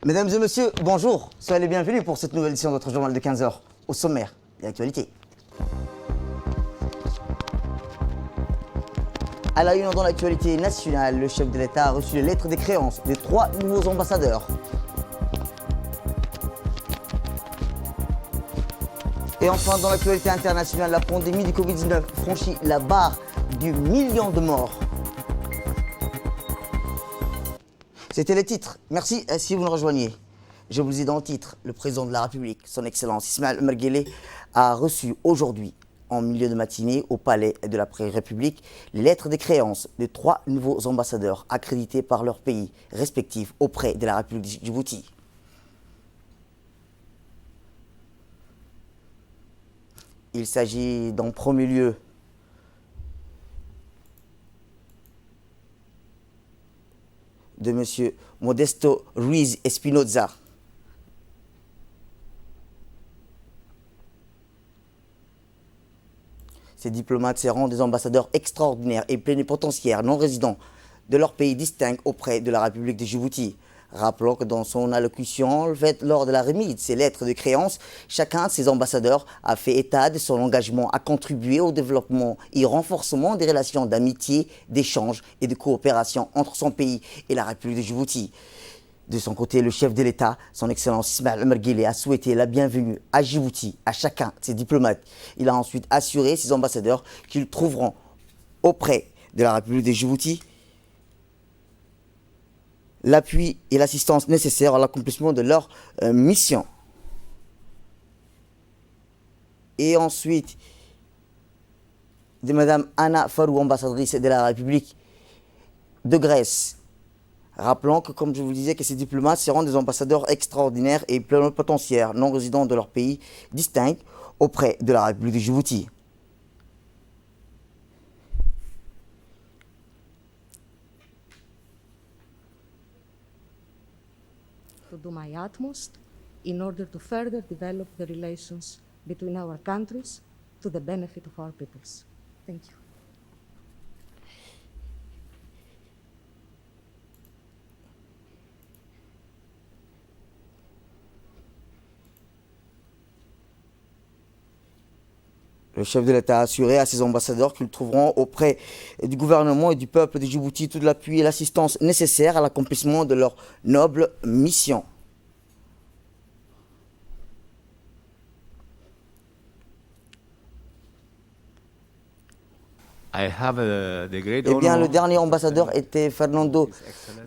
Mesdames et messieurs, bonjour. Soyez les bienvenus pour cette nouvelle édition de notre journal de 15h. Au sommaire, l'actualité. À la une dans l'actualité nationale, le chef de l'État a reçu les lettres des créances des 3 nouveaux ambassadeurs. Et enfin, dans l'actualité internationale, la pandémie du Covid-19 franchit la barre du million de morts. C'était les titres. Merci si vous nous rejoignez. Je vous le dis dans le titre, le président de la République, son Excellence Ismaël Omar Guelleh, a reçu aujourd'hui, en milieu de matinée, au Palais de la République, les lettres de créances de 3 nouveaux ambassadeurs accrédités par leur pays respectifs auprès de la République de Djibouti. Il s'agit d'en premier lieu de M. Modesto Ruiz Espinoza. Ces diplomates seront des ambassadeurs extraordinaires et plénipotentiaires non résidents de leur pays distinct auprès de la République de Djibouti. Rappelons que dans son allocution faite lors de la remise de ces lettres de créance, chacun de ces ambassadeurs a fait état de son engagement à contribuer au développement et au renforcement des relations d'amitié, d'échange et de coopération entre son pays et la République de Djibouti. De son côté, le chef de l'État, son Excellence Ismaël Omar Guelleh, a souhaité la bienvenue à Djibouti à chacun de ses diplomates. Il a ensuite assuré ses ambassadeurs qu'ils trouveront auprès de la République de Djibouti l'appui et l'assistance nécessaires à l'accomplissement de leur mission. Et ensuite, de Mme Anna Farou, ambassadrice de la République de Grèce. Rappelons que, comme je vous le disais, que ces diplomates seront des ambassadeurs extraordinaires et plénipotentiaires non résidents de leur pays distincts auprès de la République de Djibouti. To do my utmost in order to further develop the relations between our countries to the benefit of our peoples. Thank you. Le chef de l'État a assuré à ses ambassadeurs qu'ils trouveront auprès du gouvernement et du peuple de Djibouti tout l'appui et l'assistance nécessaires à l'accomplissement de leur noble mission. Eh bien, le dernier ambassadeur était Fernando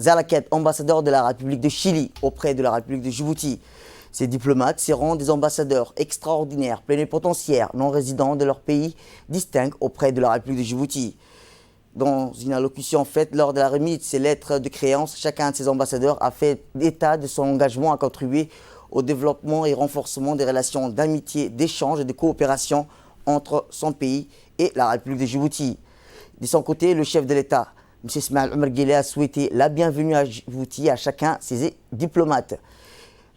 Zalaquet, ambassadeur de la République de Chili auprès de la République de Djibouti. Ces diplomates seront des ambassadeurs extraordinaires, plénipotentiaires, non résidents de leur pays distincts auprès de la République de Djibouti. Dans une allocution faite lors de la remise de ces lettres de créance, chacun de ces ambassadeurs a fait état de son engagement à contribuer au développement et renforcement des relations d'amitié, d'échange et de coopération entre son pays et la République de Djibouti. De son côté, le chef de l'État, M. Ismaël Omar Guelleh, a souhaité la bienvenue à Djibouti à chacun de ses diplomates.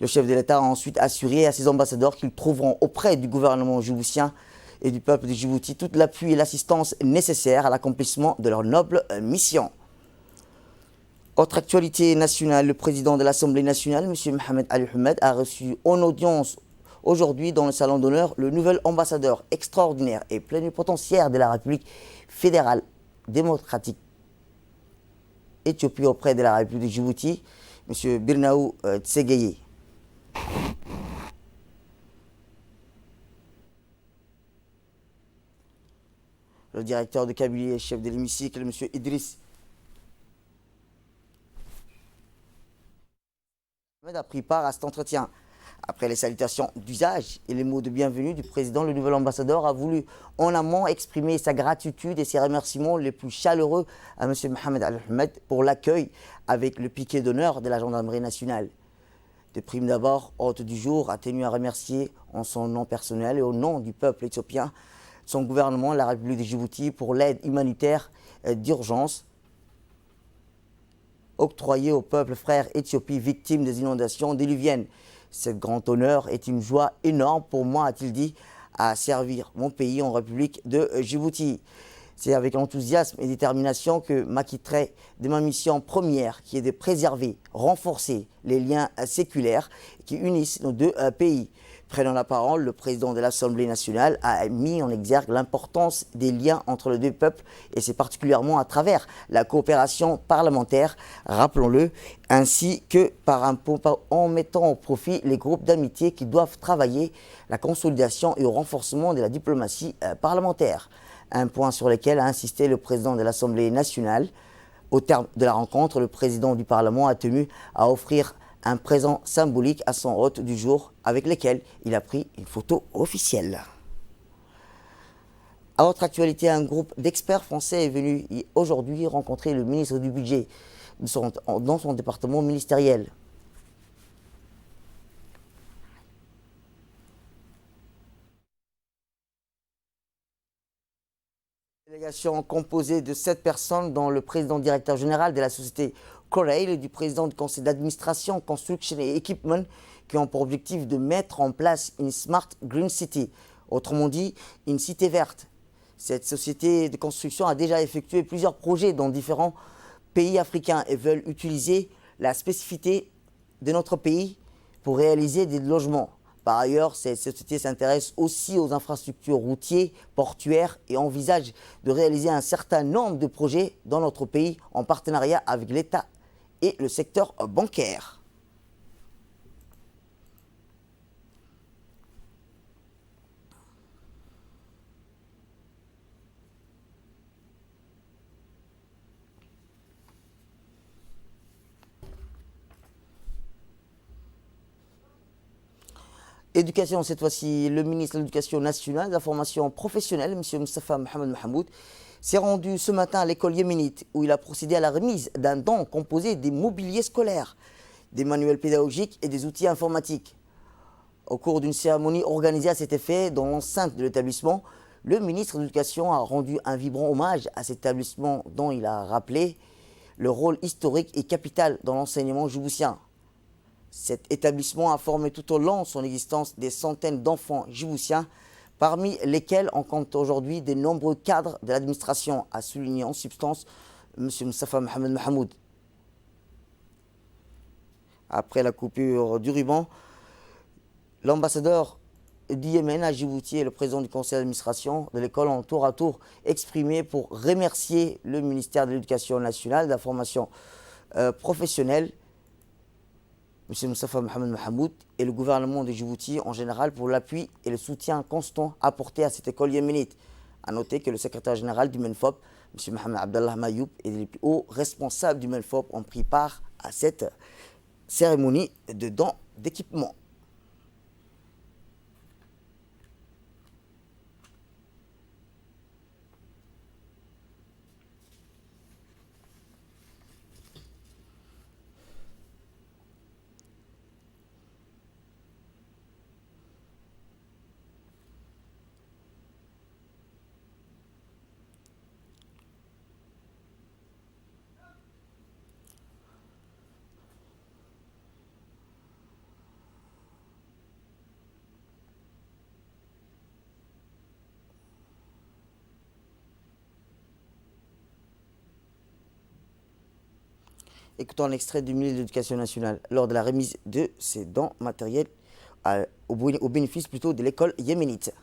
Le chef de l'État a ensuite assuré à ses ambassadeurs qu'ils trouveront auprès du gouvernement djiboutien et du peuple de Djibouti tout l'appui et l'assistance nécessaires à l'accomplissement de leur noble mission. Autre actualité nationale, le président de l'Assemblée nationale, M. Mohamed Ali Ahmed, a reçu en audience aujourd'hui dans le salon d'honneur le nouvel ambassadeur extraordinaire et plénipotentiaire de la République fédérale démocratique Éthiopie auprès de la République de Djibouti, M. Birnaou Tsegeye. Le directeur de cabinet et chef de l'hémicycle, M. Idriss Ahmed, a pris part à cet entretien. Après les salutations d'usage et les mots de bienvenue du président, le nouvel ambassadeur a voulu en amont exprimer sa gratitude et ses remerciements les plus chaleureux à M. Mohamed Ali Ahmed pour l'accueil avec le piquet d'honneur de la gendarmerie nationale. De prime d'abord, hôte du jour a tenu à remercier en son nom personnel et au nom du peuple éthiopien son gouvernement, la République de Djibouti, pour l'aide humanitaire d'urgence octroyée au peuple frère Éthiopie victime des inondations diluviennes. Ce grand honneur est une joie énorme pour moi, a-t-il dit, à servir mon pays en République de Djibouti. C'est avec enthousiasme et détermination que m'acquitterai de ma mission première, qui est de préserver, renforcer les liens séculaires qui unissent nos deux pays. Prenant la parole, le président de l'Assemblée nationale a mis en exergue l'importance des liens entre les deux peuples, et c'est particulièrement à travers la coopération parlementaire, rappelons-le, ainsi que en mettant au profit les groupes d'amitié qui doivent travailler la consolidation et au renforcement de la diplomatie parlementaire. Un point sur lequel a insisté le président de l'Assemblée nationale. Au terme de la rencontre, le président du Parlement a tenu à offrir un présent symbolique à son hôte du jour avec lequel il a pris une photo officielle. À votre actualité, un groupe d'experts français est venu aujourd'hui rencontrer le ministre du Budget dans son département ministériel. Une délégation composée de 7 personnes, dont le président directeur général de la société Corail et du président du conseil d'administration Construction et Equipment, qui ont pour objectif de mettre en place une Smart Green City, autrement dit une cité verte. Cette société de construction a déjà effectué plusieurs projets dans différents pays africains et veulent utiliser la spécificité de notre pays pour réaliser des logements. Par ailleurs, cette société s'intéresse aussi aux infrastructures routières, portuaires et envisage de réaliser un certain nombre de projets dans notre pays en partenariat avec l'État et le secteur bancaire. Éducation, cette fois-ci, le ministre de l'Éducation nationale, de la formation professionnelle, M. Moustapha Mohamed Mahamoud, s'est rendu ce matin à l'école yéménite où il a procédé à la remise d'un don composé des mobiliers scolaires, des manuels pédagogiques et des outils informatiques. Au cours d'une cérémonie organisée à cet effet dans l'enceinte de l'établissement, le ministre de l'Éducation a rendu un vibrant hommage à cet établissement dont il a rappelé le rôle historique et capital dans l'enseignement djiboutien. Cet établissement a formé tout au long de son existence des centaines d'enfants djiboutiens, parmi lesquels on compte aujourd'hui de nombreux cadres de l'administration, a souligné en substance M. Moustapha Mohamed Mahamoud. Après la coupure du ruban, l'ambassadeur du Yémen à Djibouti et le président du conseil d'administration de l'école ont tour à tour exprimé pour remercier le ministère de l'Éducation nationale, de la formation professionnelle, M. Moustapha Mohamed Mahamoud et le gouvernement de Djibouti en général pour l'appui et le soutien constant apporté à cette école yéménite. A noter que le secrétaire général du MENFOP, M. Mohamed Abdallah Mayoub, et les plus hauts responsables du MENFOP ont pris part à cette cérémonie de don d'équipement. Écoutons un extrait du ministre de l'Éducation nationale lors de la remise de ces dons matériels au bénéfice plutôt de l'école yéménite.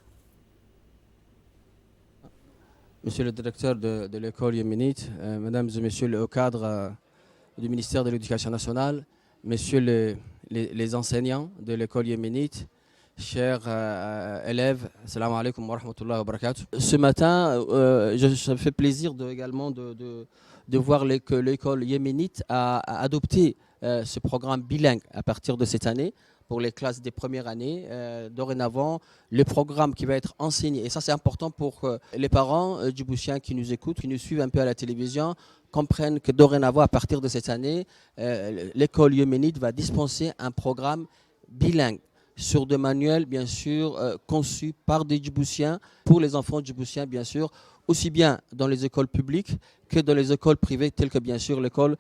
Monsieur le directeur de l'école yéménite, mesdames et messieurs les hauts cadres du ministère de l'Éducation nationale, messieurs les enseignants de l'école yéménite, chers élèves, assalamu alaikum wa rahmatullahi wa barakatuh. Ce matin, ça me fait plaisir également de voir que l'école yéménite a adopté ce programme bilingue à partir de cette année pour les classes des premières années. Dorénavant, le programme qui va être enseigné, et ça c'est important pour les parents djiboutiens qui nous écoutent, qui nous suivent un peu à la télévision, comprennent que dorénavant, à partir de cette année, l'école yéménite va dispenser un programme bilingue. sur des manuels, bien sûr, conçus par des Djiboutiens, pour les enfants djiboutiens, bien sûr, aussi bien dans les écoles publiques que dans les écoles privées, telles que, bien sûr, l'école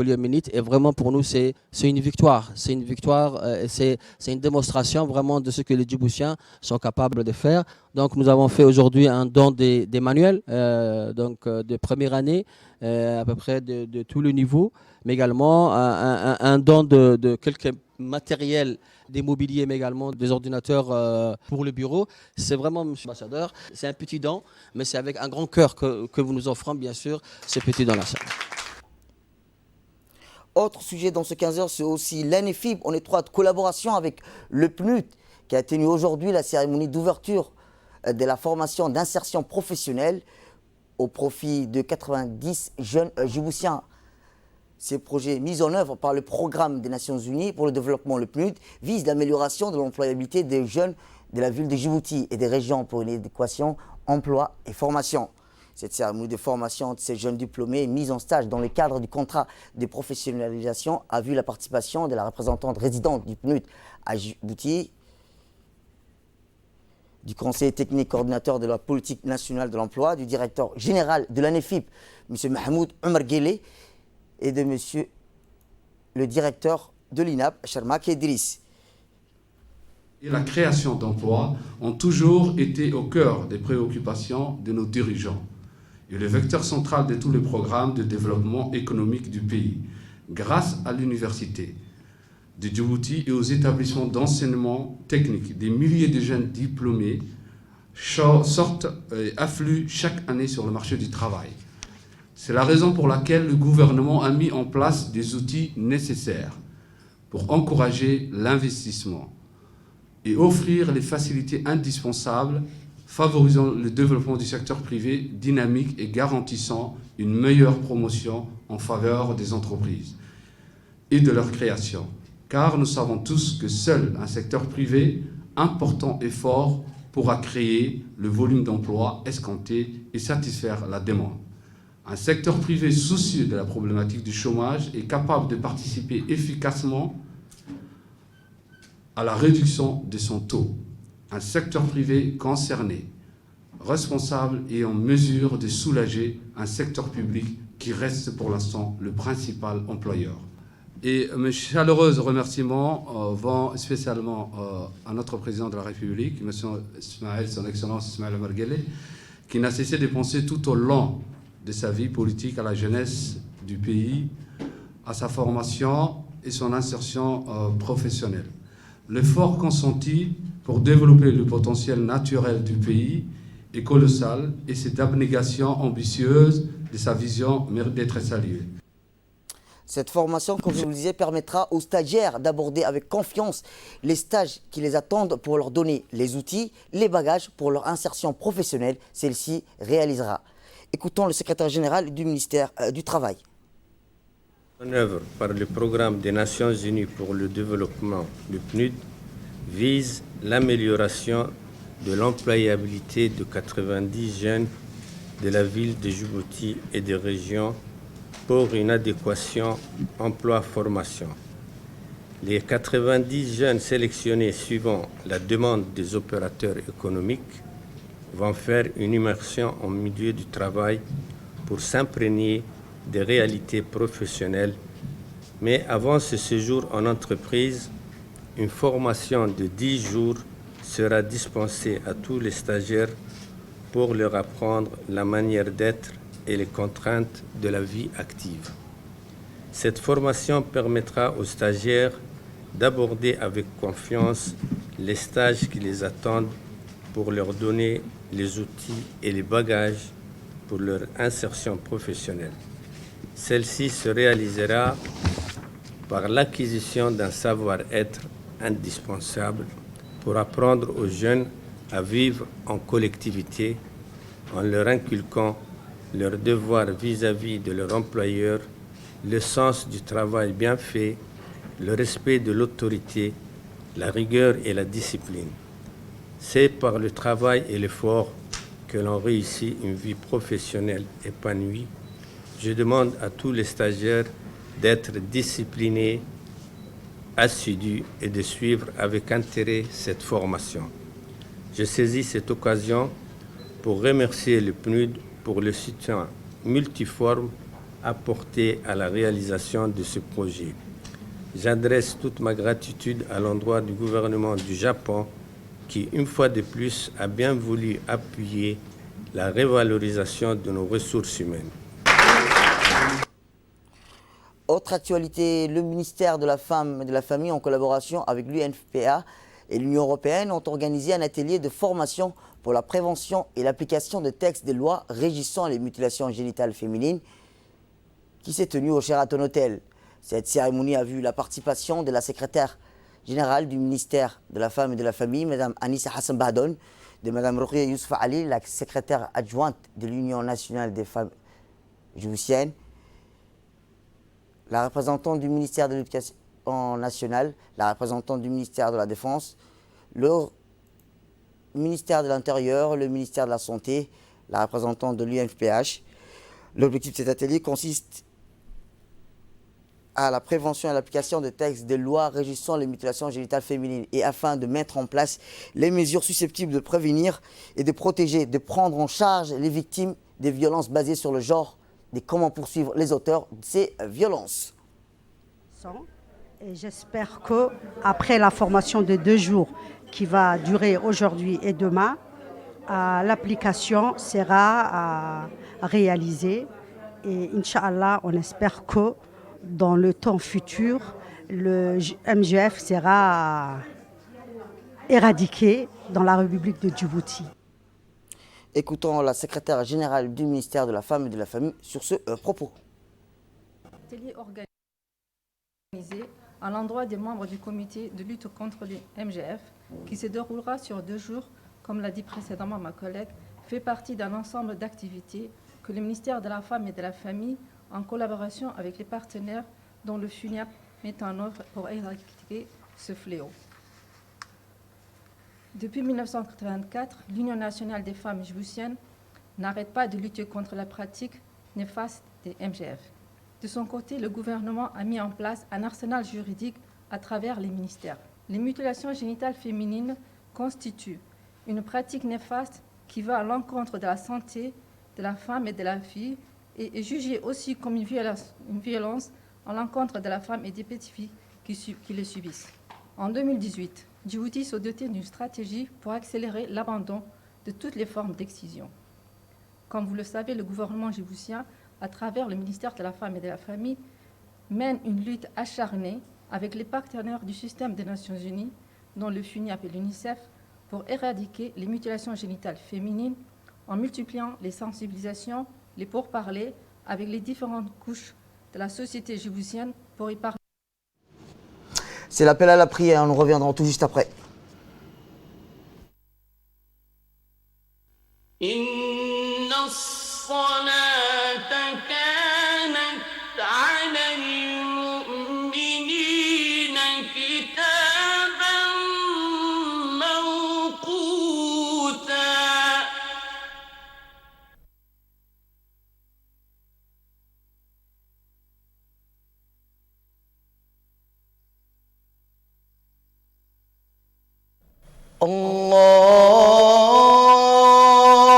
yéménite. Et vraiment, pour nous, c'est une victoire. C'est une victoire, c'est une démonstration vraiment de ce que les Djiboutiens sont capables de faire. Donc, nous avons fait aujourd'hui un don des manuels, de première année, à peu près de tout le niveau, mais également un don de quelques matériels, des mobiliers, mais également des ordinateurs pour le bureau. C'est vraiment, monsieur l'ambassadeur, c'est un petit don, mais c'est avec un grand cœur que vous nous offrons, bien sûr, ce petit don-là. Autre sujet dans ce 15h, c'est aussi l'ANEFIB en étroite collaboration avec le PNUD, qui a tenu aujourd'hui la cérémonie d'ouverture de la formation d'insertion professionnelle au profit de 90 jeunes Djiboutiens. Ces projets mis en œuvre par le Programme des Nations Unies pour le développement, le PNUD, visent l'amélioration de l'employabilité des jeunes de la ville de Djibouti et des régions pour une équation emploi et formation. Cette cérémonie de formation de ces jeunes diplômés mis en stage dans le cadre du contrat de professionnalisation a vu la participation de la représentante résidente du PNUD à Djibouti, du conseiller technique coordinateur de la politique nationale de l'emploi, du directeur général de l'ANEFIB, M. Mahmoud Omar Guélé, et de M. le directeur de l'INAP, Sharmak Idriss. Et la création d'emplois ont toujours été au cœur des préoccupations de nos dirigeants et le vecteur central de tous les programmes de développement économique du pays, grâce à l'université de Djibouti et aux établissements d'enseignement technique. Des milliers de jeunes diplômés sortent et affluent chaque année sur le marché du travail. C'est la raison pour laquelle le gouvernement a mis en place des outils nécessaires pour encourager l'investissement et offrir les facilités indispensables, favorisant le développement du secteur privé dynamique et garantissant une meilleure promotion en faveur des entreprises et de leur création. Car nous savons tous que seul un secteur privé important et fort pourra créer le volume d'emplois escompté et satisfaire la demande. Un secteur privé soucieux de la problématique du chômage est capable de participer efficacement à la réduction de son taux. Un secteur privé concerné, responsable et en mesure de soulager un secteur public qui reste pour l'instant le principal employeur. Et mes chaleureux remerciements vont spécialement à notre président de la République, M. Ismaël, son Excellence Ismaël Omar Guelleh, qui n'a cessé de penser tout au long de sa vie politique à la jeunesse du pays, à sa formation et son insertion professionnelle. L'effort consenti pour développer le potentiel naturel du pays est colossal et cette abnégation ambitieuse de sa vision mérite d'être saluée. Cette formation, comme je vous le disais, permettra aux stagiaires d'aborder avec confiance les stages qui les attendent pour leur donner les outils, les bagages pour leur insertion professionnelle. Celle-ci réalisera. Écoutons le secrétaire général du ministère du Travail. En œuvre par le Programme des Nations Unies pour le développement, le PNUD, vise l'amélioration de l'employabilité de 90 jeunes de la ville de Djibouti et des régions pour une adéquation emploi-formation. Les 90 jeunes sélectionnés suivant la demande des opérateurs économiques vont faire une immersion au milieu du travail pour s'imprégner des réalités professionnelles. Mais avant ce séjour en entreprise, une formation de 10 jours sera dispensée à tous les stagiaires pour leur apprendre la manière d'être et les contraintes de la vie active. Cette formation permettra aux stagiaires d'aborder avec confiance les stages qui les attendent pour leur donner les outils et les bagages pour leur insertion professionnelle. Celle-ci se réalisera par l'acquisition d'un savoir-être indispensable pour apprendre aux jeunes à vivre en collectivité en leur inculquant leurs devoirs vis-à-vis de leur employeur, le sens du travail bien fait, le respect de l'autorité, la rigueur et la discipline. C'est par le travail et l'effort que l'on réussit une vie professionnelle épanouie. Je demande à tous les stagiaires d'être disciplinés assidue et de suivre avec intérêt cette formation. Je saisis cette occasion pour remercier le PNUD pour le soutien multiforme apporté à la réalisation de ce projet. J'adresse toute ma gratitude à l'endroit du gouvernement du Japon qui, une fois de plus, a bien voulu appuyer la revalorisation de nos ressources humaines. Autre actualité, le ministère de la Femme et de la Famille, en collaboration avec l'UNFPA et l'Union européenne, ont organisé un atelier de formation pour la prévention et l'application de textes de loi régissant les mutilations génitales féminines qui s'est tenu au Sheraton Hotel. Cette cérémonie a vu la participation de la secrétaire générale du ministère de la Femme et de la Famille, Mme Anissa Hassan Bahdon, de Mme Ruqya Youssef Ali, la secrétaire adjointe de l'Union nationale des femmes djiboutiennes, la représentante du ministère de l'Éducation nationale, la représentante du ministère de la Défense, le ministère de l'Intérieur, le ministère de la Santé, la représentante de l'UNFPH. L'objectif de cet atelier consiste à la prévention et à l'application de textes de loi régissant les mutilations génitales féminines et afin de mettre en place les mesures susceptibles de prévenir et de protéger, de prendre en charge les victimes des violences basées sur le genre, et comment poursuivre les auteurs de ces violences. Et j'espère qu'après la formation de 2 jours qui va durer aujourd'hui et demain, l'application sera réalisée et Inch'Allah, on espère que dans le temps futur, le MGF sera éradiqué dans la République de Djibouti. Écoutons la secrétaire générale du ministère de la Femme et de la Famille sur ce propos. Atelier organisé à l'endroit des membres du comité de lutte contre les MGF qui se déroulera sur 2 jours, comme l'a dit précédemment ma collègue, fait partie d'un ensemble d'activités que le ministère de la Femme et de la Famille, en collaboration avec les partenaires dont le FUNIAP met en œuvre pour éradiquer ce fléau. Depuis 1984, l'Union nationale des femmes djiboutiennes n'arrête pas de lutter contre la pratique néfaste des MGF. De son côté, le gouvernement a mis en place un arsenal juridique à travers les ministères. Les mutilations génitales féminines constituent une pratique néfaste qui va à l'encontre de la santé de la femme et de la fille et est jugée aussi comme une violence à l'encontre de la femme et des petites filles qui le subissent. En 2018, Djibouti s'est doté d'une stratégie pour accélérer l'abandon de toutes les formes d'excision. Comme vous le savez, le gouvernement djiboutien, à travers le ministère de la Femme et de la Famille, mène une lutte acharnée avec les partenaires du système des Nations Unies, dont le FUNIAP et l'UNICEF, pour éradiquer les mutilations génitales féminines en multipliant les sensibilisations, les pourparlers avec les différentes couches de la société djiboutienne pour y parler. C'est l'appel à la prière, nous reviendrons tout juste après.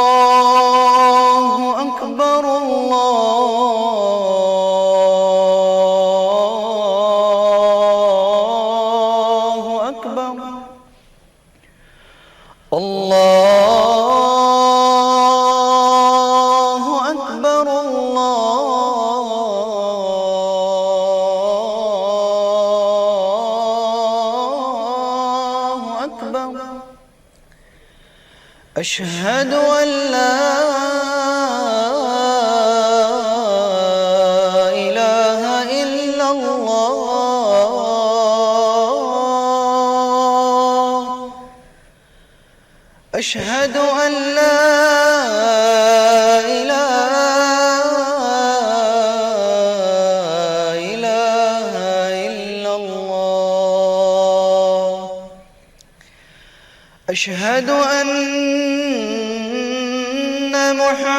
الله أكبر الله أكبر الله أكبر الله أكبر أشهد أن لا إله إلا الله أشهد أن لا إله إلا الله أشهد أن محمد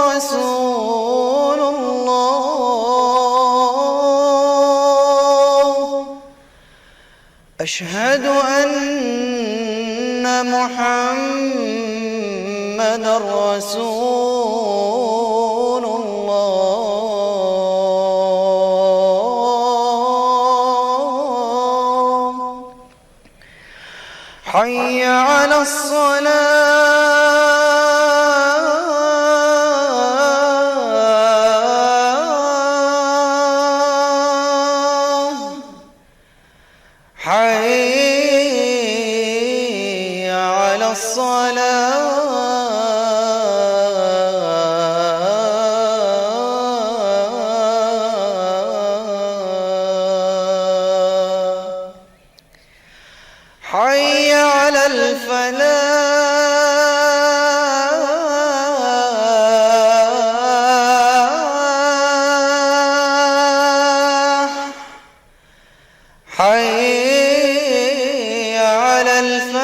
رسول الله أشهد أن محمدًا رسول الله حي على الصلاة حي على الصلاة حي على الفلاح حي على الفلاح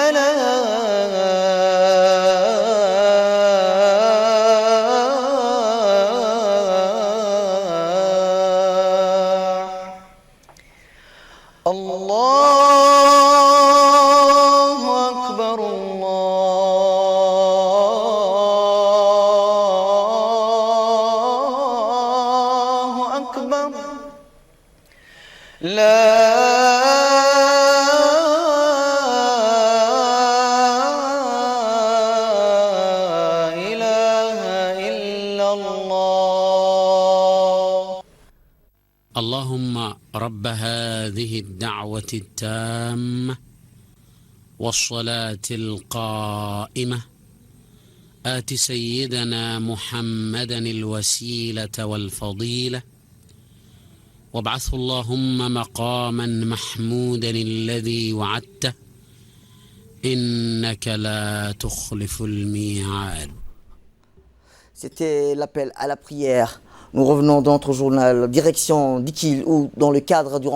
الله أكبر الله أكبر لا إله إلا الله اللهم رب هذه الدعوة التامة والصلاة القائمة آت سيدنا محمدا الوسيلة والفضيلة وابعثه اللهم مقاما محمودا الذي وعدته إنك لا تخلف الميعاد. C'était l'appel à la prière. Nous revenons dans notre journal direction d'Ikil où dans le cadre du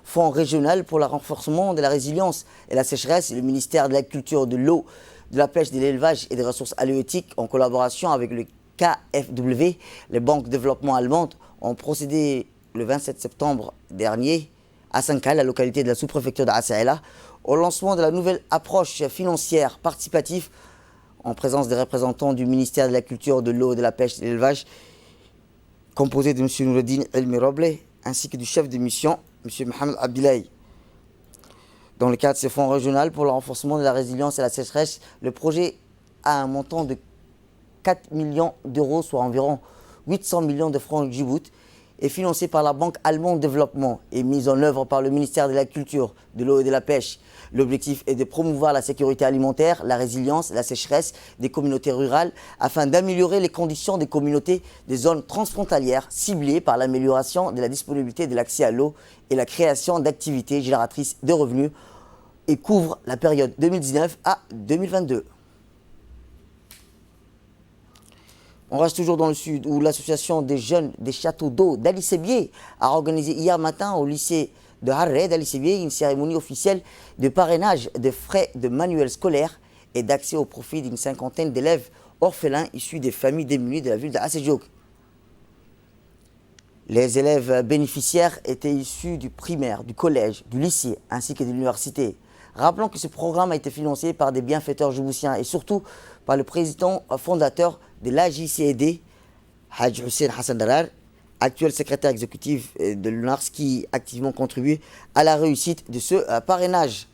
fonds régional pour le renforcement de la résilience et la sécheresse, le ministère de la Culture, de l'eau, de la pêche, de l'élevage et des ressources halieutiques en collaboration avec le KfW, les banques de développement allemandes, ont procédé le 27 septembre dernier à Sankal, la localité de la sous-préfecture d'Assaïla, au lancement de la nouvelle approche financière participative en présence des représentants du ministère de la Culture, de l'eau, de la pêche et de l'élevage, composé de M. Noureddin El-Miroble, ainsi que du chef de mission, M. Mohamed Abdillahi. Dans le cadre de ce fonds régional pour le renforcement de la résilience et la sécheresse, le projet a un montant de 4 millions d'euros, soit environ 800 millions de francs Djibouti, est financé par la Banque allemande de développement et mis en œuvre par le ministère de la Culture, de l'eau et de la pêche. L'objectif est de promouvoir la sécurité alimentaire, la résilience, la sécheresse des communautés rurales afin d'améliorer les conditions des communautés des zones transfrontalières ciblées par l'amélioration de la disponibilité de l'accès à l'eau et la création d'activités génératrices de revenus et couvre la période 2019 à 2022. On reste toujours dans le sud où l'association des jeunes des châteaux d'eau d'Ali Sébié a organisé hier matin au lycée de Harre d'Ali Sébié une cérémonie officielle de parrainage des frais de manuels scolaires et d'accès au profit d'une cinquantaine d'élèves orphelins issus des familles démunies de la ville d'Asséjouk. Les élèves bénéficiaires étaient issus du primaire, du collège, du lycée ainsi que de l'université. Rappelons que ce programme a été financé par des bienfaiteurs djiboutiens et surtout par le président fondateur de l'AJCED, Haj Hussein Hassan Darar, actuel secrétaire exécutif de l'UNARS, qui activement contribué à la réussite de ce parrainage.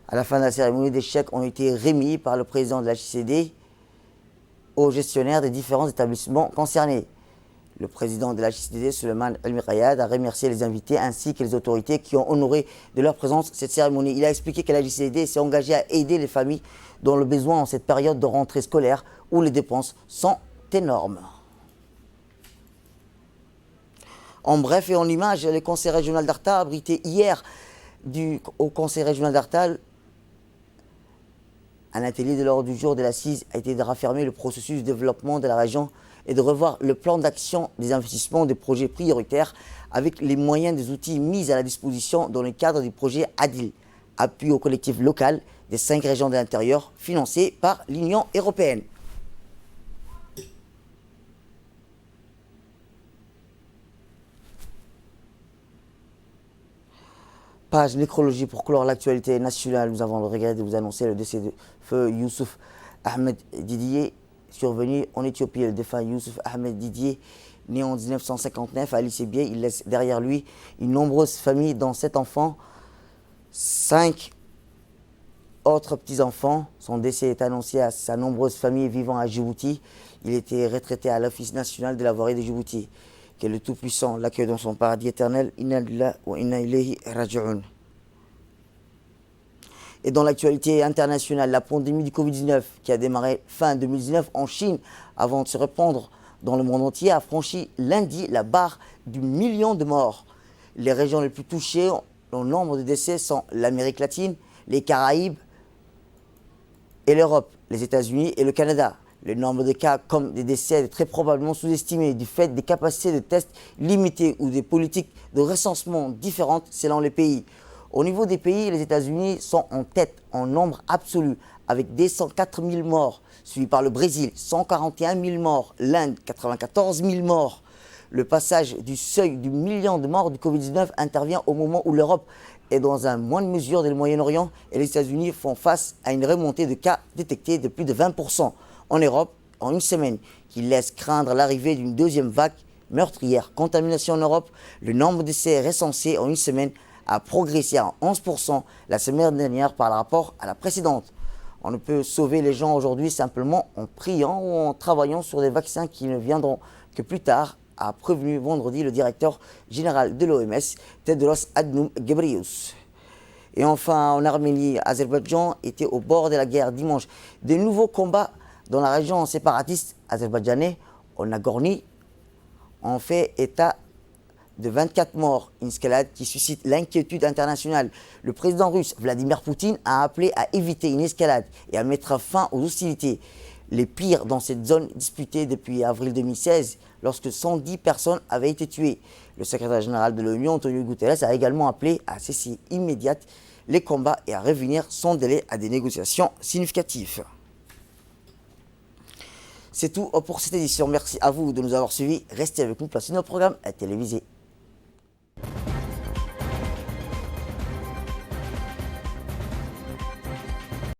À la fin de la cérémonie, des chèques ont été remis par le président de l'AJCED aux gestionnaires des différents établissements concernés. Le président de l'AJCED, Suleiman El-Mirayad, a remercié les invités ainsi que les autorités qui ont honoré de leur présence cette cérémonie. Il a expliqué que l'AJCED s'est engagé à aider les familles dont le besoin en cette période de rentrée scolaire où les dépenses sont énormes. En bref et en image, le conseil régional d'Arta a abrité hier au conseil régional d'Arta un atelier de l'ordre du jour de l'assise a été de raffermer le processus de développement de la région et de revoir le plan d'action des investissements des projets prioritaires avec les moyens des outils mis à la disposition dans le cadre du projet ADIL, appui au collectif local des 5 régions de l'intérieur financé par l'Union européenne. Page nécrologie pour clore l'actualité nationale. Nous avons le regret de vous annoncer le décès de feu Youssouf Ahmed Didier, survenu en Éthiopie. Le défunt Youssouf Ahmed Didier, né en 1959 à Lycébie, il laisse derrière lui une nombreuse famille, dont 7 enfants, 5 autres petits-enfants. Son décès est annoncé à sa nombreuse famille vivant à Djibouti. Il était retraité à l'Office national de la voirie de Djibouti. Que le Tout-Puissant l'accueille dans son paradis éternel. Inna lillahi wa inna ilayhi raji'un. Et dans l'actualité internationale, la pandémie du Covid-19 qui a démarré fin 2019 en Chine avant de se répandre dans le monde entier a franchi lundi la barre du million de morts. Les régions les plus touchées en nombre de décès sont l'Amérique latine, les Caraïbes et l'Europe, les États-Unis et le Canada. Le nombre de cas comme des décès est très probablement sous-estimé du fait des capacités de tests limitées ou des politiques de recensement différentes selon les pays. Au niveau des pays, les États-Unis sont en tête en nombre absolu avec 204 000 morts, suivi par le Brésil, 141 000 morts, l'Inde, 94 000 morts. Le passage du seuil du million de morts du Covid-19 intervient au moment où l'Europe est dans un moindre mesure du Moyen-Orient et les États-Unis font face à une remontée de cas détectés de plus de 20%. En Europe, en une semaine, qui laisse craindre l'arrivée d'une deuxième vague meurtrière. Contamination en Europe, le nombre de décès recensés en une semaine a progressé à 11% la semaine dernière par rapport à la précédente. On ne peut sauver les gens aujourd'hui simplement en priant ou en travaillant sur des vaccins qui ne viendront que plus tard, a prévenu vendredi le directeur général de l'OMS, Tedros Adhanom Ghebreyesus. Et enfin, en Arménie, Azerbaïdjan était au bord de la guerre dimanche. De nouveaux combats dans la région séparatiste azerbaïdjanaise, en Nagorno, ont fait état de 24 morts, une escalade qui suscite l'inquiétude internationale. Le président russe Vladimir Poutine a appelé à éviter une escalade et à mettre fin aux hostilités, les pires dans cette zone disputée depuis avril 2016, lorsque 110 personnes avaient été tuées. Le secrétaire général de l'ONU, Antonio Guterres, a également appelé à cesser immédiatement les combats et à revenir sans délai à des négociations significatives. C'est tout pour cette édition. Merci à vous de nous avoir suivis. Restez avec nous, placez nos programmes à téléviser.